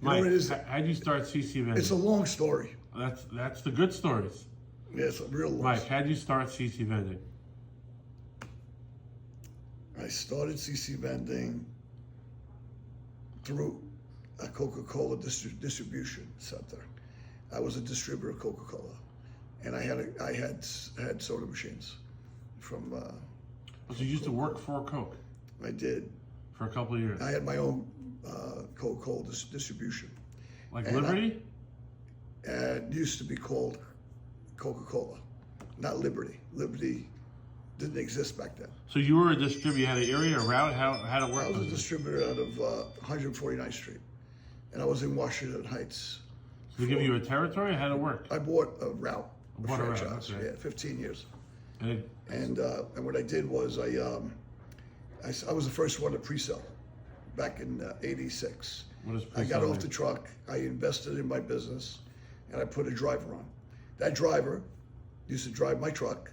You know Mike, what it is? how'd you start CC Vending? It's a long story. That's the good stories. Yeah, it's a real long Mike, how'd you start CC Vending? I started CC Vending through a Coca-Cola distribution center. I was a distributor of Coca-Cola, and I had soda machines from. So you used to work for Coke I did. for a couple of years, I had my own Coca-Cola distribution. like and Liberty. It used to be called Coca-Cola, not Liberty. Liberty didn't exist back then. So you were a distributor. You had an area, a route. How to work? I was a distributor out of 149th Street, and I was in Washington Heights. So they give you a territory. How to work? I bought a route, a Bought a route, franchise. okay. Yeah, 15 years. And And what I did was I was the first one to pre-sell back in '86. what is I got pre-selling? off the truck. I invested in my business, and I put a driver on. That driver used to drive my truck,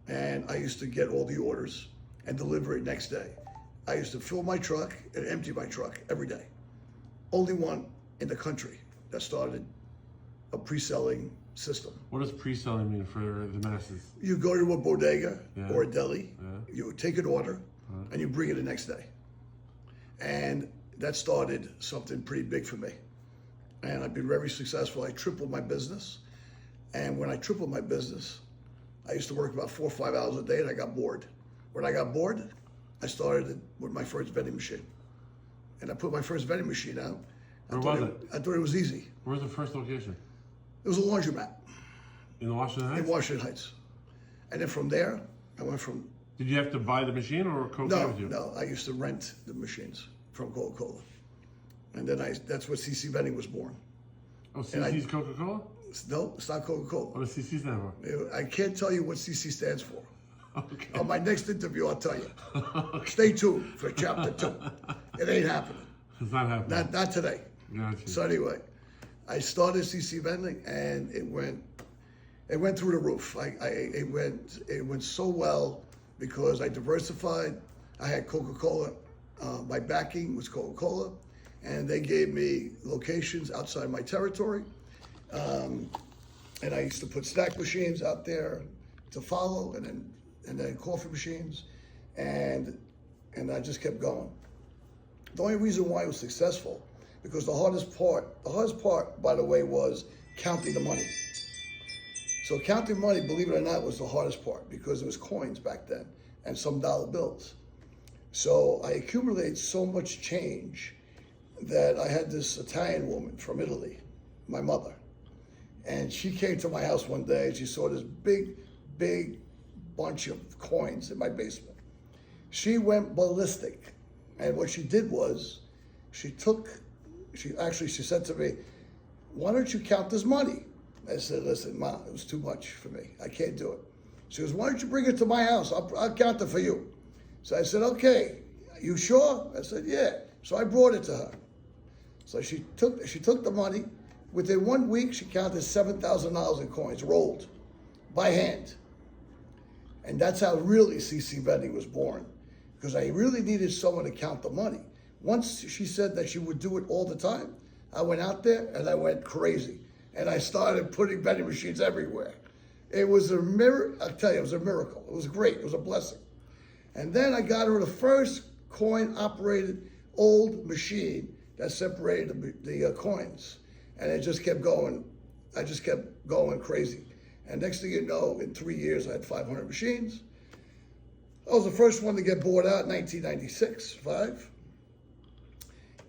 and I used to get all the orders and deliver it next day. I used to fill my truck and empty my truck every day. Only one in the country that started a pre-selling system. What does pre-selling mean for the masses? You go to a bodega Yeah. or a deli, Yeah. you take an order, and you bring it the next day. And that started something pretty big for me. And I've been very successful. I tripled my business. And when I tripled my business, I used to work about 4 or 5 hours a day, and I got bored. When I got bored, I started with my first vending machine. And I put my first vending machine out. Where was it? I thought it was easy. Where's the first location? It was a laundromat In Washington in Heights? Washington Heights. And then from there, I went from Did you have to buy the machine or Coke gave it to you? No, I used to rent the machines from Coca-Cola. And then that's where CC Vending was born. Oh, And I- CC's Coca-Cola? No, it's not Coca-Cola. What does CC stand for? I can't tell you what CC stands for. Okay. On my next interview, I'll tell you. Stay tuned for chapter 2. It ain't happening. It's not happening. Not today. Gotcha. So anyway, I started CC Vending, and it went through the roof. It went so well because I diversified. I had Coca-Cola. My backing was Coca-Cola, and they gave me locations outside my territory. And I used to put snack machines out there to follow, and then coffee machines, and I just kept going. The only reason why it was successful, because the hardest part, by the way, was counting the money. So counting money, believe it or not, was the hardest part because it was coins back then and some dollar bills. So I accumulated so much change that I had this Italian woman from Italy, my mother, and she came to my house one day and she saw this big bunch of coins in my basement. She went ballistic. And what she did was, she said to me, "Why don't you count this money?" I said, "Listen, Ma, it was too much for me. I can't do it." She goes, "Why don't you bring it to my house? I'll count it for you." So I said, "Okay, you sure?" I said, "Yeah." So I brought it to her. So she took the money. Within 1 week, she counted $7,000 in coins, rolled by hand. And that's how really CC Vending was born, because I really needed someone to count the money. Once she said that she would do it all the time, I went out there and I went crazy. And I started putting vending machines everywhere. It was a miracle. I'll tell you, it was a miracle. It was great. It was a blessing. And then I got her the first coin-operated old machine that separated the coins. And it just kept going. I just kept going crazy. And next thing you know, in 3 years, I had 500 machines. I was the first one to get bought out in 1996, 5.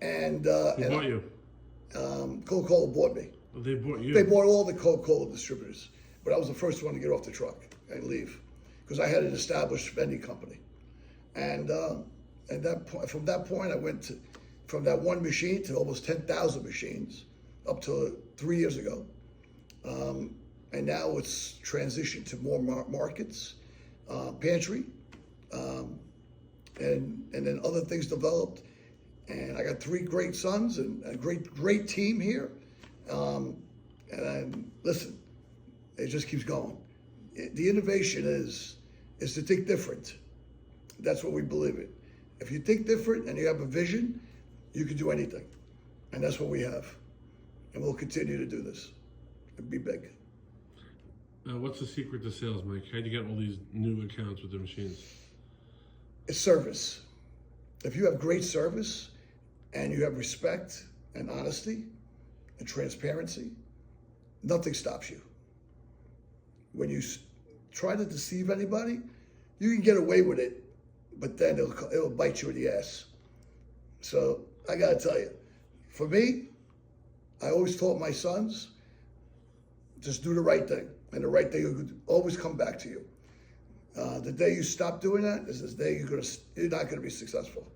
And Who bought you? Coca-Cola bought me. Well, they bought you. They bought all the Coca-Cola distributors, but I was the first one to get off the truck and leave because I had an established vending company. And from that point, I went from that one machine to almost 10,000 machines up to 3 years ago. And now it's transitioned to more markets, pantry, and then other things developed. And I got 3 great sons and a great team here. Listen, it just keeps going. The innovation is to think different. That's what we believe in. If you think different and you have a vision, you can do anything. And that's what we have. And we'll continue to do this and be big. What's the secret to sales, Mike? How'd you get all these new accounts with the machines? It's service. If you have great service and you have respect and honesty and transparency, nothing stops you. When you try to deceive anybody, you can get away with it, but then it'll bite you in the ass. So I gotta tell you, for me, I always taught my sons, just do the right thing, and the right thing will always come back to you. The day you stop doing that is the day you're not gonna be successful.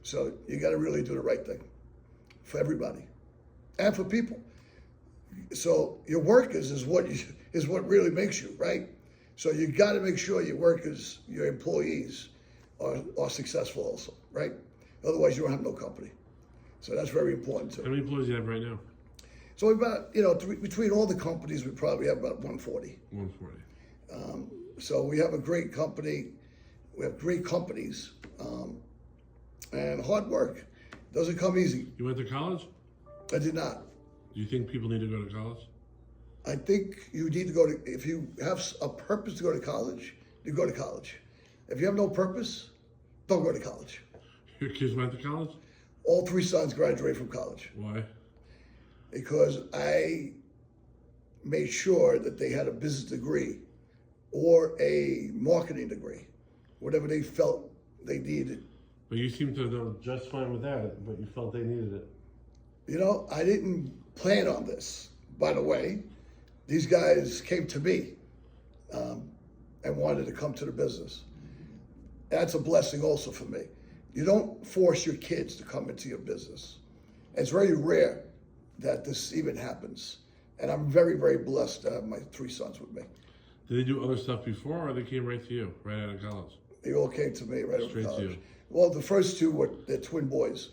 So you gotta really do the right thing for everybody and for people. So your workers is what really makes you, right? So you got to make sure your workers, your employees, are successful also, right? Otherwise, you don't have no company. So that's very important too. How many employees do you have right now? So about between all the companies, we probably have about 140. 140. So we have a great company. We have great companies, and hard work doesn't come easy. You went to college? I did not. Do you think people need to go to college? I think you need to go to, if you have a purpose to go to college, you go to college. If you have no purpose, don't go to college. Your kids went to college? All three sons graduated from college Why? because I made sure that they had a business degree or a marketing degree, whatever they felt they needed. But you seem to have done just fine without it, but you felt they needed it. You know, I didn't plan on this, by the way. These guys came to me and wanted to come to the business. That's a blessing also for me. You don't force your kids to come into your business. It's very rare that this even happens. And I'm very, very blessed to have my three sons with me. Did they do other stuff before, or they came right to you, right out of college? They all came to me right out of Straight to college. you. Well, the first two they're twin boys.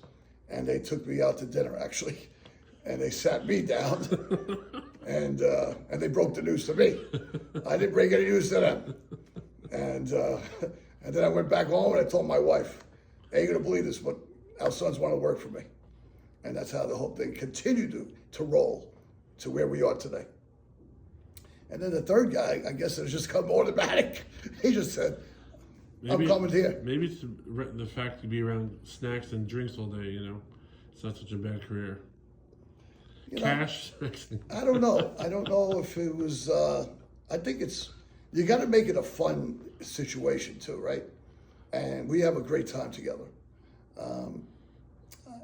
And they took me out to dinner, actually. And they sat me down. and they broke the news to me. I didn't break any news to them. And then I went back home and I told my wife, "Hey, you're gonna believe this, but our sons want to work for me." And that's how the whole thing continued to roll to where we are today. And then the third guy, I guess it was just come automatic. He just said, "I'm coming here." Maybe it's the fact to be around snacks and drinks all day, you know. It's not such a bad career. You know, Cash. I don't know. I don't know if it was, I think you got to make it a fun situation too, right? And we have a great time together.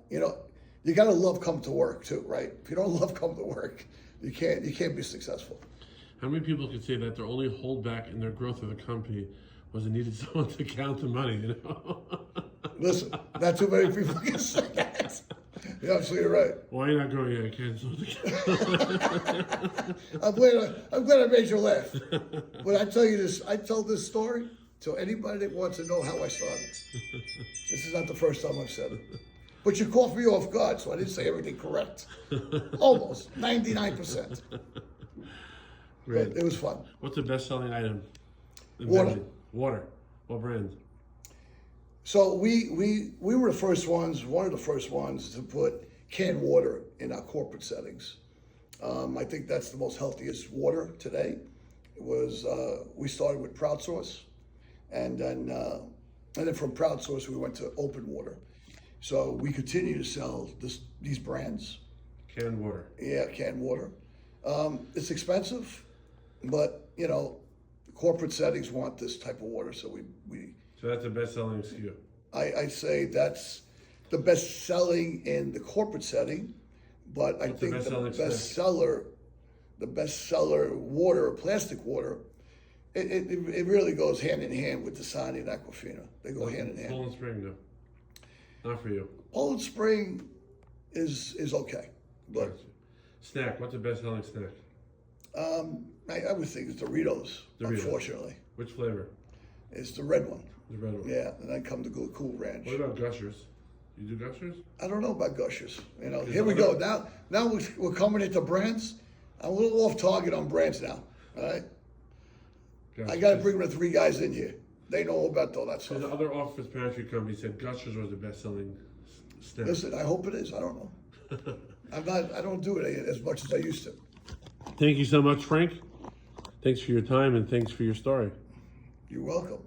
You know, you got to love come to work too, right? If you don't love come to work, you can't be successful. How many people could say that their only holdback in their growth of the company was it needed someone to count the money, you know? Listen, not too many people can say that. You're absolutely right. Why are you not growing yet? I can't. I'm glad I made you laugh. But I tell you this, I tell this story to anybody that wants to know how I started. This is not the first time I've said it. But you caught me off guard, so I didn't say everything correct. Almost, 99%. Great. But it was fun. What's the best-selling item? Water. Vending? Water. What brand? So we were the first ones, one of the first ones to put canned water in our corporate settings. I think that's the most healthiest water today. It was we started with Proud Source, and then from Proud Source we went to Open Water. So we continue to sell these brands. Canned water. Yeah, canned water. It's expensive, but you know, corporate settings want this type of water, so we. So that's the best-selling SKU. I say that's the best selling in the corporate setting, but I think the best seller water, plastic water, it really goes hand in hand with Dasani and Aquafina. They go hand in hand. Poland Spring, no. Not for you. Poland Spring is okay, but snack. What's the best-selling snack? I would think it's Doritos. Unfortunately. Which flavor? It's the red one. The red one. Yeah, and then come the Cool Ranch. What about Gushers? You do Gushers? I don't know about Gushers. You know, here we go. Now we're coming into brands. I'm a little off target on brands now. All right. Gushers. I got to bring the three guys in here. They know about all that stuff. So the other office pantry company said Gushers was the best-selling snack. Listen, I hope it is. I don't know. I don't do it as much as I used to. Thank you so much, Frank. Thanks for your time and thanks for your story. You're welcome.